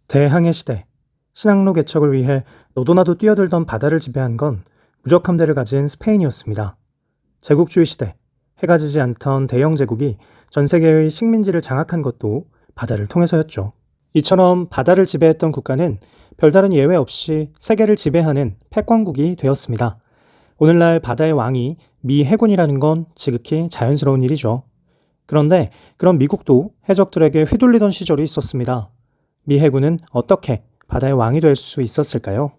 대항해 시대, 신항로 개척을 위해 너도나도 뛰어들던 바다를 지배한 건 무적 함대를 가진 스페인이었습니다. 제국주의 시대, 해가 지지 않던 대영 제국이 전 세계의 식민지를 장악한 것도 바다를 통해서였죠. 이처럼 바다를 지배했던 국가는 별다른 예외 없이 세계를 지배하는 패권국이 되었습니다. 오늘날 바다의 왕이 미 해군이라는 건 지극히 자연스러운 일이죠. 그런데 그런 미국도 해적들에게 휘둘리던 시절이 있었습니다. 미 해군은 어떻게 바다의 왕이 될 수 있었을까요?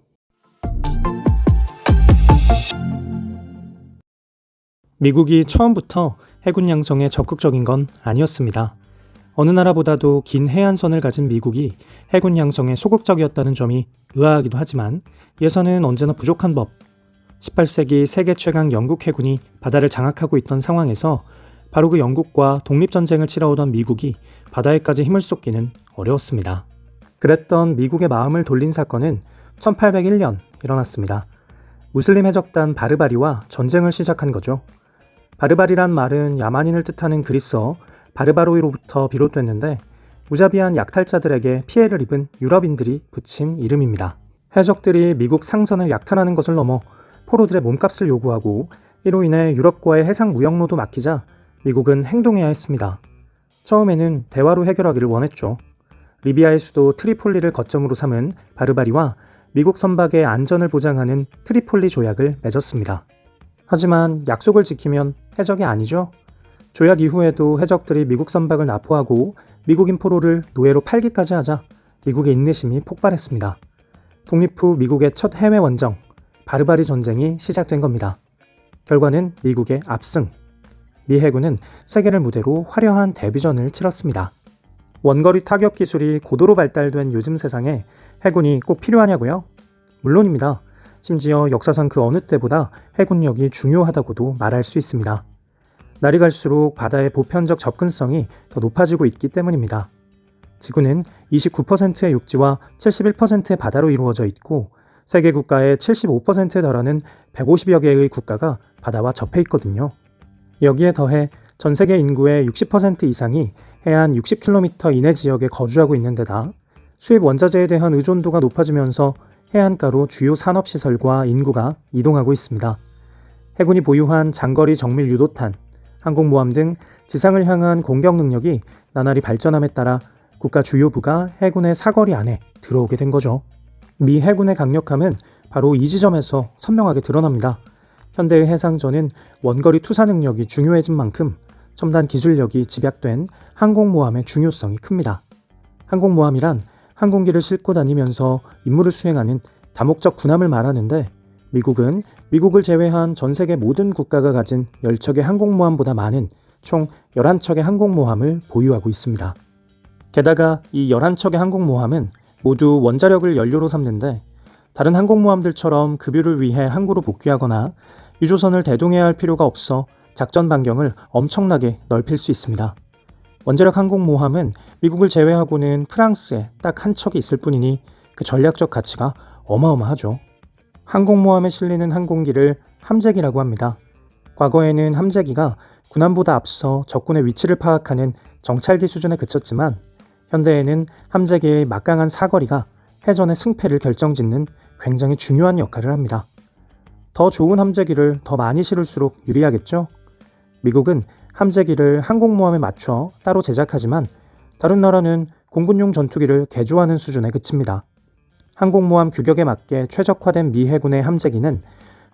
미국이 처음부터 해군 양성에 적극적인 건 아니었습니다. 어느 나라보다도 긴 해안선을 가진 미국이 해군 양성에 소극적이었다는 점이 의아하기도 하지만 예산은 언제나 부족한 법. 18세기 세계 최강 영국 해군이 바다를 장악하고 있던 상황에서 바로 그 영국과 독립전쟁을 치러오던 미국이 바다에까지 힘을 쏟기는 어려웠습니다. 그랬던 미국의 마음을 돌린 사건은 1801년 일어났습니다. 무슬림 해적단 바르바리와 전쟁을 시작한 거죠. 바르바리란 말은 야만인을 뜻하는 그리스어 바르바로이로부터 비롯됐는데 무자비한 약탈자들에게 피해를 입은 유럽인들이 붙인 이름입니다. 해적들이 미국 상선을 약탈하는 것을 넘어 포로들의 몸값을 요구하고 이로 인해 유럽과의 해상 무역로도 막히자 미국은 행동해야 했습니다. 처음에는 대화로 해결하기를 원했죠. 리비아의 수도 트리폴리를 거점으로 삼은 바르바리와 미국 선박의 안전을 보장하는 트리폴리 조약을 맺었습니다. 하지만 약속을 지키면 해적이 아니죠. 조약 이후에도 해적들이 미국 선박을 납포하고 미국인 포로를 노예로 팔기까지 하자 미국의 인내심이 폭발했습니다. 독립 후 미국의 첫 해외 원정, 바르바리 전쟁이 시작된 겁니다. 결과는 미국의 압승. 미 해군은 세계를 무대로 화려한 데뷔전을 치렀습니다. 원거리 타격 기술이 고도로 발달된 요즘 세상에 해군이 꼭 필요하냐고요? 물론입니다. 심지어 역사상 그 어느 때보다 해군력이 중요하다고도 말할 수 있습니다. 날이 갈수록 바다의 보편적 접근성이 더 높아지고 있기 때문입니다. 지구는 29%의 육지와 71%의 바다로 이루어져 있고 세계 국가의 75%에 달하는 150여 개의 국가가 바다와 접해 있거든요. 여기에 더해 전 세계 인구의 60% 이상이 해안 60km 이내 지역에 거주하고 있는 데다 수입 원자재에 대한 의존도가 높아지면서 해안가로 주요 산업시설과 인구가 이동하고 있습니다. 해군이 보유한 장거리 정밀 유도탄, 항공모함 등 지상을 향한 공격 능력이 나날이 발전함에 따라 국가 주요부가 해군의 사거리 안에 들어오게 된 거죠. 미 해군의 강력함은 바로 이 지점에서 선명하게 드러납니다. 현대의 해상전은 원거리 투사 능력이 중요해진 만큼 첨단 기술력이 집약된 항공모함의 중요성이 큽니다. 항공모함이란 항공기를 싣고 다니면서 임무를 수행하는 다목적 군함을 말하는데 미국은 미국을 제외한 전 세계 모든 국가가 가진 10척의 항공모함보다 많은 총 11척의 항공모함을 보유하고 있습니다. 게다가 이 11척의 항공모함은 모두 원자력을 연료로 삼는데 다른 항공모함들처럼 급유를 위해 항구로 복귀하거나 유조선을 대동해야 할 필요가 없어 작전 반경을 엄청나게 넓힐 수 있습니다. 원자력 항공모함은 미국을 제외하고는 프랑스에 딱 한 척이 있을 뿐이니 그 전략적 가치가 어마어마하죠. 항공모함에 실리는 항공기를 함재기라고 합니다. 과거에는 함재기가 군함보다 앞서 적군의 위치를 파악하는 정찰기 수준에 그쳤지만 현대에는 함재기의 막강한 사거리가 해전의 승패를 결정짓는 굉장히 중요한 역할을 합니다. 더 좋은 함재기를 더 많이 실을수록 유리하겠죠? 미국은 함재기를 항공모함에 맞춰 따로 제작하지만 다른 나라는 공군용 전투기를 개조하는 수준에 그칩니다. 항공모함 규격에 맞게 최적화된 미 해군의 함재기는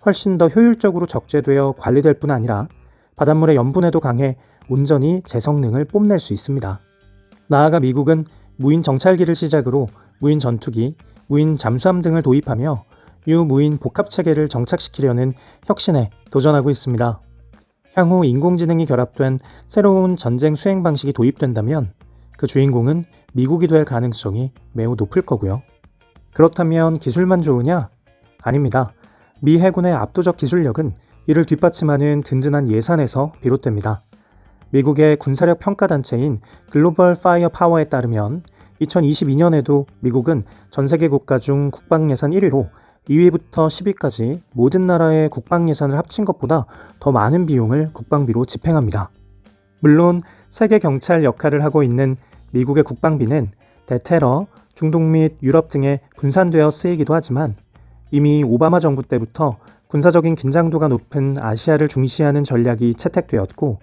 훨씬 더 효율적으로 적재되어 관리될 뿐 아니라 바닷물의 염분에도 강해 온전히 제 성능을 뽐낼 수 있습니다. 나아가 미국은 무인 정찰기를 시작으로 무인 전투기, 무인 잠수함 등을 도입하며 유무인 복합체계를 정착시키려는 혁신에 도전하고 있습니다. 향후 인공지능이 결합된 새로운 전쟁 수행 방식이 도입된다면 그 주인공은 미국이 될 가능성이 매우 높을 거고요. 그렇다면 기술만 좋으냐? 아닙니다. 미 해군의 압도적 기술력은 이를 뒷받침하는 든든한 예산에서 비롯됩니다. 미국의 군사력 평가단체인 글로벌 파이어 파워에 따르면 2022년에도 미국은 전 세계 국가 중 국방예산 1위로 2위부터 10위까지 모든 나라의 국방 예산을 합친 것보다 더 많은 비용을 국방비로 집행합니다. 물론 세계 경찰 역할을 하고 있는 미국의 국방비는 대테러, 중동 및 유럽 등에 분산되어 쓰이기도 하지만 이미 오바마 정부 때부터 군사적인 긴장도가 높은 아시아를 중시하는 전략이 채택되었고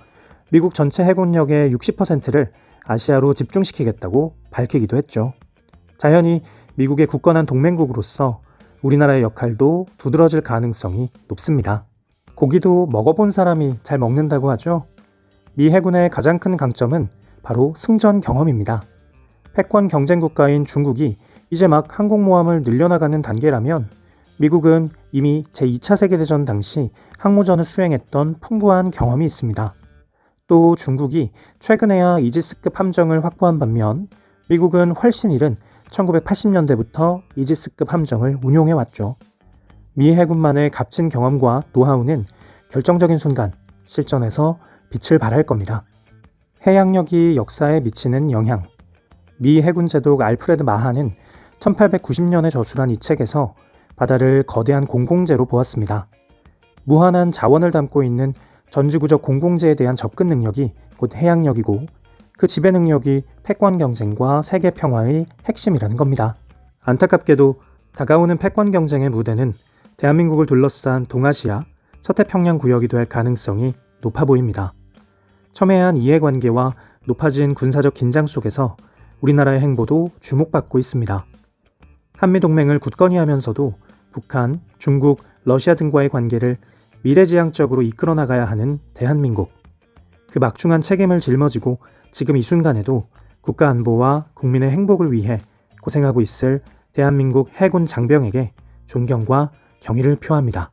미국 전체 해군력의 60%를 아시아로 집중시키겠다고 밝히기도 했죠. 자연히 미국의 굳건한 동맹국으로서 우리나라의 역할도 두드러질 가능성이 높습니다. 고기도 먹어본 사람이 잘 먹는다고 하죠. 미 해군의 가장 큰 강점은 바로 승전 경험입니다. 패권 경쟁 국가인 중국이 이제 막 항공모함을 늘려나가는 단계라면 미국은 이미 제2차 세계대전 당시 항모전을 수행했던 풍부한 경험이 있습니다. 또 중국이 최근에야 이지스급 함정을 확보한 반면 미국은 훨씬 이른 1980년대부터 이지스급 함정을 운용해왔죠. 미 해군만의 값진 경험과 노하우는 결정적인 순간 실전에서 빛을 발할 겁니다. 해양력이 역사에 미치는 영향. 미 해군 제독 알프레드 마하는 1890년에 저술한 이 책에서 바다를 거대한 공공재로 보았습니다. 무한한 자원을 담고 있는 전지구적 공공재에 대한 접근 능력이 곧 해양력이고 그 지배 능력이 패권 경쟁과 세계 평화의 핵심이라는 겁니다. 안타깝게도 다가오는 패권 경쟁의 무대는 대한민국을 둘러싼 동아시아, 서태평양 구역이 될 가능성이 높아 보입니다. 첨예한 이해관계와 높아진 군사적 긴장 속에서 우리나라의 행보도 주목받고 있습니다. 한미동맹을 굳건히 하면서도 북한, 중국, 러시아 등과의 관계를 미래지향적으로 이끌어 나가야 하는 대한민국. 그 막중한 책임을 짊어지고 지금 이 순간에도 국가 안보와 국민의 행복을 위해 고생하고 있을 대한민국 해군 장병에게 존경과 경의를 표합니다.